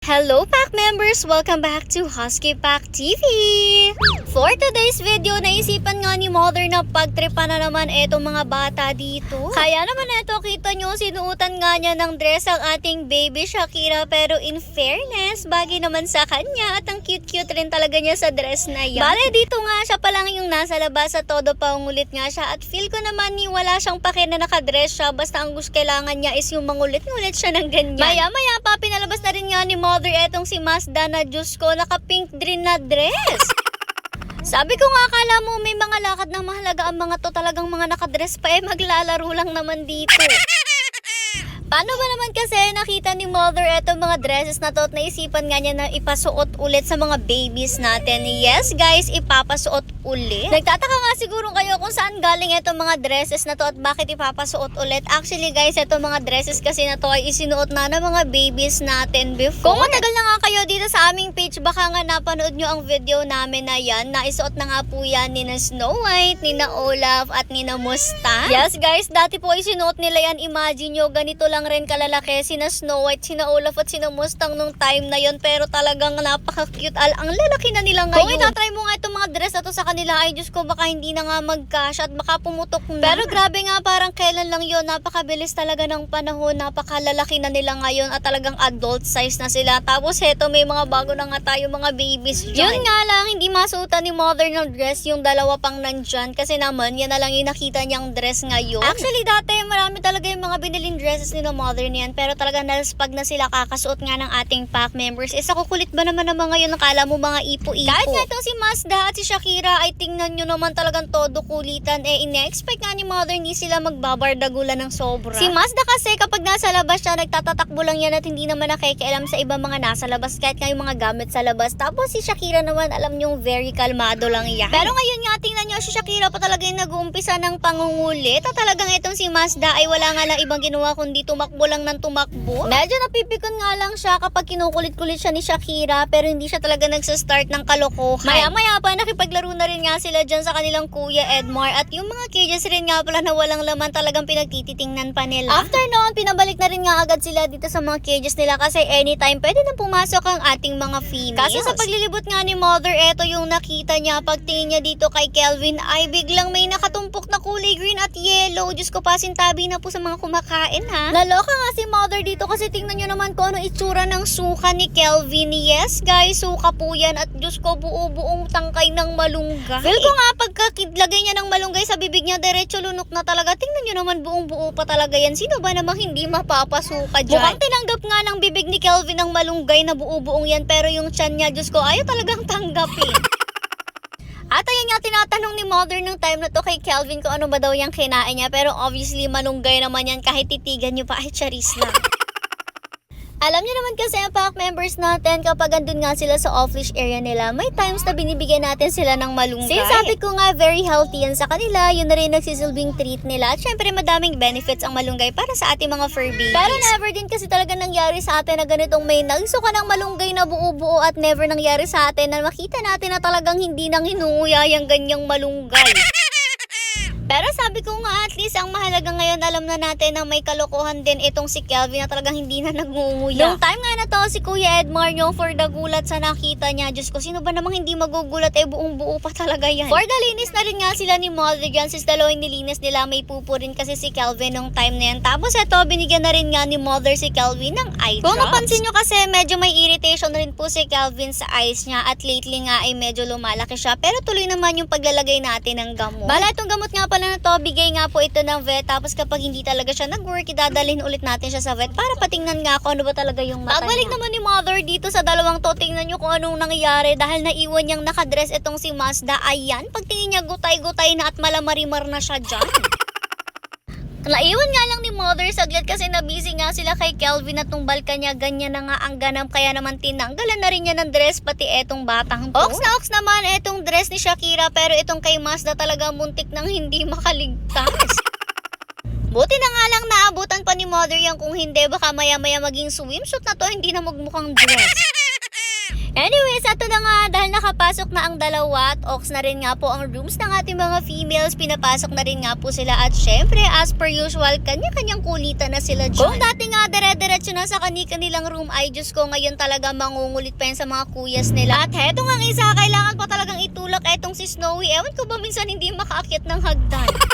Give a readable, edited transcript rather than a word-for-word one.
Hello Pack members! Welcome back to Husky Pack TV! For today's video, naisipan nga ni Mother na pagtripan na naman etong mga bata dito. Kaya naman ito, kita nyo, sinuutan nga niya ng dress ang ating baby Shakira, pero in fairness, bagay naman sa kanya at ang cute-cute rin talaga niya sa dress na yan. Bale, dito nga siya pa lang yung nasa labas at todo pangulit nga siya at feel ko naman ni wala siyang pake na nakadress siya, basta ang gusto kailangan niya is yung mangulit-ngulit siya ng ganyan. Maya-maya pa, pinalabas na rin nga ni Mother etong si Mazda na Diyos ko, naka-pink din na dress. Sabi ko nga, akala mo may mga lakad na mahalaga ang mga to, talagang mga nakadress pa, maglalaro lang naman dito. Paano ba naman kasi nakita ni Mother etong mga dresses na to at naisipan nga niya na ipasuot ulit sa mga babies natin? Yes guys, ipapasuot ulit. Nagtataka nga siguro kayo kung saan galing etong mga dresses na to at bakit ipapasuot ulit. Actually guys, etong mga dresses kasi na to ay isinuot na ng mga babies natin before. Kung matagal na nga kayo dito sa aming page, baka nga napanood nyo ang video namin na yan. Naisuot na nga po yan ni na Snow White, ni na Olaf at ni na Mustang. Yes guys, dati po isinuot nila yan. Imagine nyo, ganito lang rin kalalaki sina Snow White, sina Olaf at sina Mustang nung time na yon, pero talagang napaka-cute. Ang lalaki na nila ngayon. Kung itatry mo nga itong mga dress na to sa kanila, ay Diyos ko, baka hindi na nga magkasya at baka pumutok na. Pero grabe nga, parang kailan lang yon, napakabilis talaga ng panahon, napakalalaki na nila ngayon at talagang adult size na sila. Tapos heto, may mga bago na nga tayo mga babies dyan. Yun nga lang, hindi masuotan ni Mother ng dress yung dalawa pang nandyan kasi naman yan na lang yung nakita niyang dress ngayon. Actually dati marami talaga yung mga biniling dresses ni Mother niyan, pero talaga pag na sila kakasuot nga ng ating pack members, isa kukulit ba naman mga ngayon, nakala mo mga ipo-ipo. Kahit nga itong si Mazda at si Shakira ay tingnan nyo naman talagang todo kulitan, ine-expect nga ni Mother hindi sila magbabardagulan ng sobra. Si Mazda kasi kapag nasa labas siya, nagtatatakbo lang yan at hindi naman nakikialam sa ibang mga nasa labas, kahit nga yung mga gamit sa labas. Tapos si Shakira naman, alam nyo, very kalmado lang yan. Pero ngayon nga, tingnan nyo, si Shakira pa talaga yung nag-uumpisa ng pangungulit at talagang itong si Mazda ay wala nga lang ibang ginawa kundi tumakbo lang ng tumakbo. Medyo napipikon nga lang siya kapag kinukulit-kulit siya ni Shakira, pero hindi siya talaga nagsa-start ng kalokohan. Maya-maya pa, nakipaglaro na rin nga sila dyan sa kanilang kuya Edmar at yung mga cages rin nga pala na walang laman, talagang pinagtititingnan pa nila. After noon, pinabalik na rin nga agad sila dito sa mga cages nila kasi anytime pwede na pumasok ang ating mga females. Kasi sa paglilibot nga ni Mother, eto yung nakita niya. Pagtingin niya dito kay Kelvin ay biglang may nakatumpok na kulay green at yellow. Diyos ko, pasintabi na po sa mga kumakain ha. Naloka nga si Mother dito kasi tingnan nyo naman kung ano itsura ng suka ni Kelvin. Yes guys, suka po yan at Diyos ko, buo-buong tangkay ng malunggay. Feel ko nga pagkalagay niya ng malunggay sa bibig niya, diretso lunok na talaga. Tingnan nyo naman, buong-buo pa talaga yan. Sino ba namang hindi mapapasuka dyan? Mukhang tinanggap nga ng bibig ni Kelvin ang malunggay na buo-buong yan, pero yung tiyan niya, Diyos ko, ayaw talagang tanggapin. At ayun nga, tinatanong ni Mother nung time na to kay Kelvin kung ano ba daw yung kinain niya, pero obviously malunggay naman yan, kahit titigan nyo pa ay charis lang. Alam niyo naman kasi ang pack members natin, kapag andun nga sila sa off-leash area nila, may times na binibigyan natin sila ng malunggay. Sabi ko nga, very healthy yan sa kanila, yun na rin nagsisilbing treat nila. At syempre, madaming benefits ang malunggay para sa ating mga fur babies. Pero never din kasi talaga nangyari sa atin na ganitong may nagsuka ng malunggay na buo-buo at never nangyari sa atin na makita natin na talagang hindi nang hinunguya yung ganyang malunggay. Pero sabi ko nga, at least ang mahalaga ngayon, alam na natin na may kalokohan din itong si Kelvin na talagang hindi na nagngunguya. Yung time nga na to, si Kuya Edmar nyo, for the gulat sa nakita niya, Diyos ko, sino ba namang hindi magugulat, buong buo pa talaga yan. For the linis na rin nga sila ni Mother dyan, sis dalawang nilinis nila, may pupo rin kasi si Kelvin nung time na yan. Tapos ito, binigyan na rin nga ni Mother si Kelvin ng eye drops. Kung napansin nyo kasi, medyo may irritation rin po si Kelvin sa eyes niya at lately nga ay medyo lumalaki siya, pero tuloy naman yung paglalagay natin ng gamot. Bala, itong gamot nga pala na to, bigay nga po ito ng vet, tapos kapag hindi talaga siya nag-work, idadalhin ulit natin siya sa vet para patingnan nga kung ano ba talaga yung mata niya. Pagbalik naman ni Mother dito sa dalawang to, tingnan nyo kung anong nangyayari dahil naiwan niyang nakadress itong si Mazda. Ayan, pagtingin niya gutay-gutay na at malamarimar na siya dyan. Naiwan nga lang ni Mother saglit kasi nabisi nga sila kay Kelvin at tumbal ka niya, ganyan na nga ang ganam, kaya naman tinanggalan na rin niya ng dress pati etong batang to. Ox na ox naman etong dress ni Shakira, pero itong kay Mazda talaga muntik nang hindi makaligtas. Buti na nga lang naabutan pa ni Mother yan, kung hindi baka maya-maya maging swimsuit na to, hindi na magmukhang dress. Anyways, ato na nga, dahil nakapasok na ang dalawa at ox na rin nga po ang rooms ng ating mga females, pinapasok na rin nga po sila at syempre, as per usual, kanya-kanyang kulitan na sila dyan. Kung dati nga dire-diretso na sa kanilang room, ay Diyos ko, ngayon talaga mangungulit pa yan sa mga kuyas nila. At heto nga isa, kailangan pa talagang itulak etong si Snowy. Ewan ko ba minsan hindi makaakyat ng hagdan.